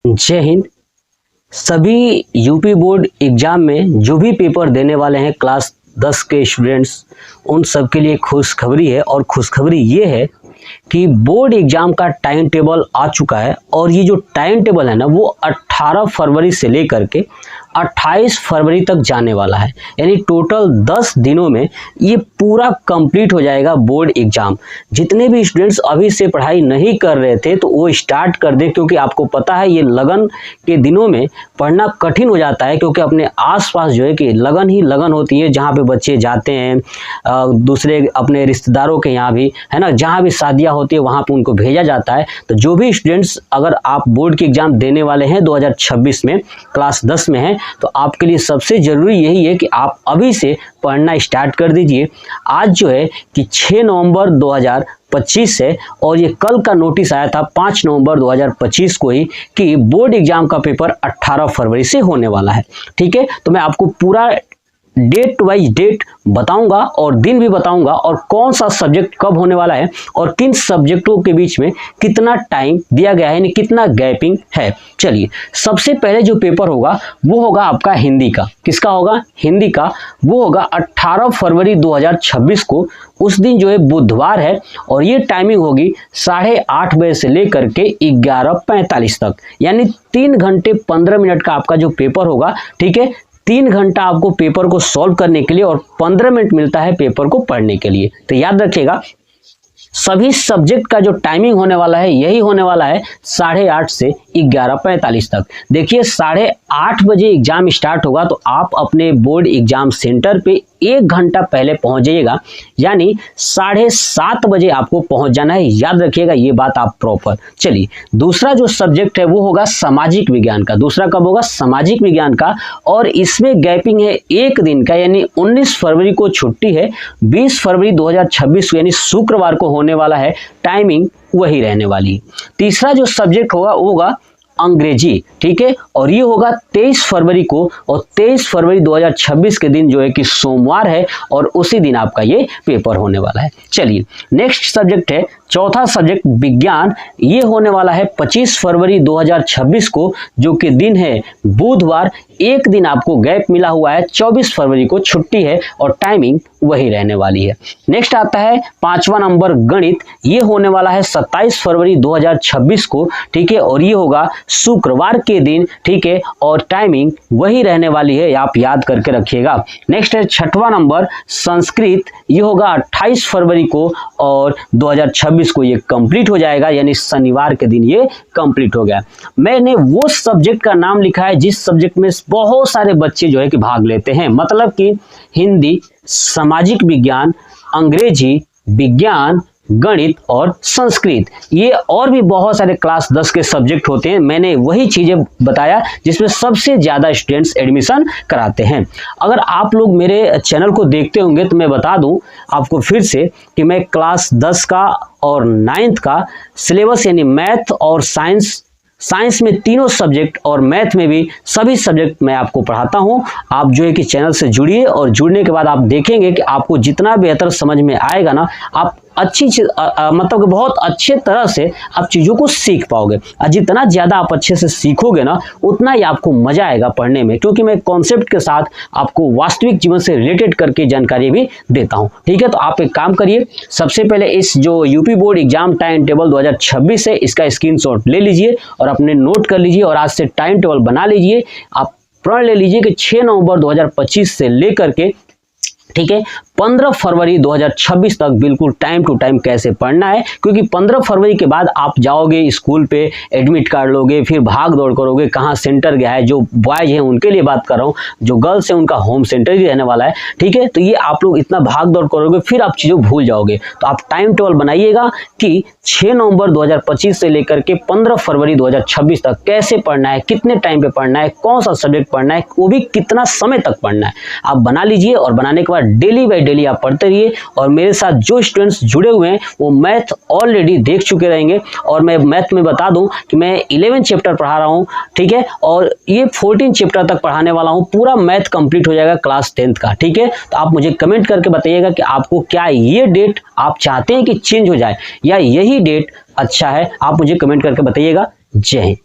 जय हिंद। सभी UP board exam में जो भी पेपर देने वाले हैं क्लास 10 के स्टूडेंट्स, उन सब के लिए खुशखबरी है। और खुशखबरी ये है कि बोर्ड एग्जाम का टाइम टेबल आ चुका है। और ये जो टाइम टेबल है ना, वो 18 फरवरी से लेकर के 28 फरवरी तक जाने वाला है। यानी टोटल 10 दिनों में ये पूरा कंप्लीट हो जाएगा बोर्ड एग्जाम। जितने भी स्टूडेंट्स अभी से पढ़ाई नहीं कर रहे थे तो वो स्टार्ट कर दे, क्योंकि आपको पता है ये लगन के दिनों में पढ़ना कठिन हो जाता है। क्योंकि अपने आसपास जो है कि लगन ही लगन होती है, जहाँ पे बच्चे जाते हैं दूसरे अपने रिश्तेदारों के यहाँ भी, है ना, जहाँ भी शादियाँ होती है वहाँ पे उनको भेजा जाता है। तो जो भी स्टूडेंट्स अगर आप बोर्ड के एग्जाम देने वाले हैं 2026 में, क्लास 10 में हैं, तो आपके लिए सबसे ज़रूरी यही है कि आप अभी से पढ़ना स्टार्ट कर दीजिए। आज जो है कि 6 नवंबर 2025 है और ये कल का नोटिस आया था 5 नवंबर 2025 को ही कि बोर्ड एग्जाम का पेपर 18 फरवरी से होने वाला है। ठीक है, तो मैं आपको पूरा डेट वाइज डेट बताऊंगा और दिन भी बताऊंगा, और कौन सा सब्जेक्ट कब होने वाला है और किन सब्जेक्टों के बीच में कितना टाइम दिया गया है, यानी कितना गैपिंग है। चलिए, सबसे पहले जो पेपर होगा वो होगा आपका हिंदी का। किसका होगा? हिंदी का। वो होगा 18 फरवरी 2026 को। उस दिन जो है बुधवार है और ये टाइमिंग होगी 8:30 बजे से लेकर के 11:45 तक, यानी 3 घंटे 15 मिनट का आपका जो पेपर होगा। ठीक है, 3 घंटा आपको पेपर को सॉल्व करने के लिए और 15 मिनट मिलता है पेपर को पढ़ने के लिए। तो याद रखिएगा, सभी सब्जेक्ट का जो टाइमिंग होने वाला है यही होने वाला है 8:30 से 11:45 तक। देखिए, 8:30 बजे एग्जाम स्टार्ट होगा तो आप अपने बोर्ड एग्जाम सेंटर पे 1 घंटा पहले पहुंच जाइएगा, यानी 7:30 बजे आपको पहुंच जाना है। याद रखिएगा ये बात आप प्रॉपर। चलिए, दूसरा जो सब्जेक्ट है वो होगा सामाजिक विज्ञान का। दूसरा कब होगा? सामाजिक विज्ञान का। और इसमें गैपिंग है 1 दिन का, यानी 19 फरवरी को छुट्टी है, 20 फरवरी 2026 यानी शुक्रवार को होने वाला है। टाइमिंग वही रहने वाली है। तीसरा जो सब्जेक्ट होगा वो होगा अंग्रेजी। ठीक है, और ये होगा 23 फरवरी को, और 23 फरवरी 2026 के दिन जो है कि सोमवार है और उसी दिन आपका ये पेपर होने वाला है। चलिए, नेक्स्ट सब्जेक्ट है चौथा सब्जेक्ट विज्ञान। ये होने वाला है 25 फरवरी 2026 को, जो कि दिन है बुधवार। 1 दिन आपको गैप मिला हुआ है, 24 फरवरी को छुट्टी है और टाइमिंग वही रहने वाली है। नेक्स्ट आता है 5वां नंबर गणित। ये होने वाला है 27 फरवरी 2026 को। ठीक है, और ये होगा शुक्रवार के दिन। ठीक है, और टाइमिंग वही रहने वाली है, आप याद करके रखिएगा। नेक्स्ट है 6वां नंबर संस्कृत। ये होगा 28 फरवरी को और 2026 को ये कंप्लीट हो जाएगा, यानी शनिवार के दिन ये कंप्लीट हो गया। मैंने वो सब्जेक्ट का नाम लिखा है जिस सब्जेक्ट में बहुत सारे बच्चे जो है कि भाग लेते हैं, मतलब कि हिंदी, सामाजिक विज्ञान, अंग्रेजी, विज्ञान, गणित और संस्कृत। ये और भी बहुत सारे क्लास 10 के सब्जेक्ट होते हैं। मैंने वही चीजें बताया जिसमें सबसे ज्यादा स्टूडेंट्स एडमिशन कराते हैं। अगर आप लोग मेरे चैनल को देखते होंगे तो मैं बता दूं आपको फिर से कि मैं क्लास 10 का और 9th का सिलेबस, यानी मैथ और साइंस में तीनों सब्जेक्ट और मैथ में भी सभी सब्जेक्ट मैं आपको पढ़ाता हूं। आप जो है कि चैनल से जुड़िए, और जुड़ने के बाद आप देखेंगे कि आपको जितना बेहतर समझ में आएगा ना, आप अच्छी चीज मतलब कि बहुत अच्छे तरह से आप चीज़ों को सीख पाओगे। और जितना ज़्यादा आप अच्छे से सीखोगे ना, उतना ही आपको मज़ा आएगा पढ़ने में, क्योंकि मैं कॉन्सेप्ट के साथ आपको वास्तविक जीवन से रिलेटेड करके जानकारी भी देता हूँ। ठीक है, तो आप एक काम करिए, सबसे पहले इस जो UP board exam time table 2026 है, इसका स्क्रीनशॉट ले लीजिए और अपने नोट कर लीजिए और आज से टाइम टेबल बना लीजिए। आप प्रण ले लीजिए कि 6 नवंबर 2025 से लेकर के, ठीक है, 15 फरवरी 2026 तक बिल्कुल टाइम टू टाइम कैसे पढ़ना है। क्योंकि 15 फरवरी के बाद आप जाओगे स्कूल पे, एडमिट कार्ड लोगे, फिर भाग दौड़ करोगे कहाँ सेंटर गया है। जो बॉयज हैं उनके लिए बात कर रहा हूँ, जो गर्ल्स हैं उनका होम सेंटर ही रहने वाला है। ठीक है, तो ये आप लोग इतना भाग दौड़ करोगे, फिर आप चीज़ों भूल जाओगे। तो आप टाइम टेबल बनाइएगा कि 6 नवंबर 2025 से लेकर के 15 फरवरी 2026 तक कैसे पढ़ना है, कितने टाइम पे पढ़ना है, कौन सा सब्जेक्ट पढ़ना है, वो भी कितना समय तक पढ़ना है। आप बना लीजिए और बनाने के बाद डेली बाय डेली आप पढ़ते रहिए। और मेरे साथ जो स्टूडेंट्स जुड़े हुए हैं वो मैथ ऑलरेडी देख चुके रहेंगे। और मैं मैथ में बता दूं कि मैं 11 चैप्टर पढ़ा रहा हूं। ठीक है, और ये 14 चैप्टर तक पढ़ाने वाला हूं। पूरा मैथ कंप्लीट हो जाएगा क्लास 10th का। ठीक है, तो आप मुझे कमेंट करके बताइएगा कि आपको क्या ये डेट आप चाहते हैं कि चेंज हो जाए, या यही डेट अच्छा है। आप मुझे कमेंट करके बताइएगा। जय हिंद।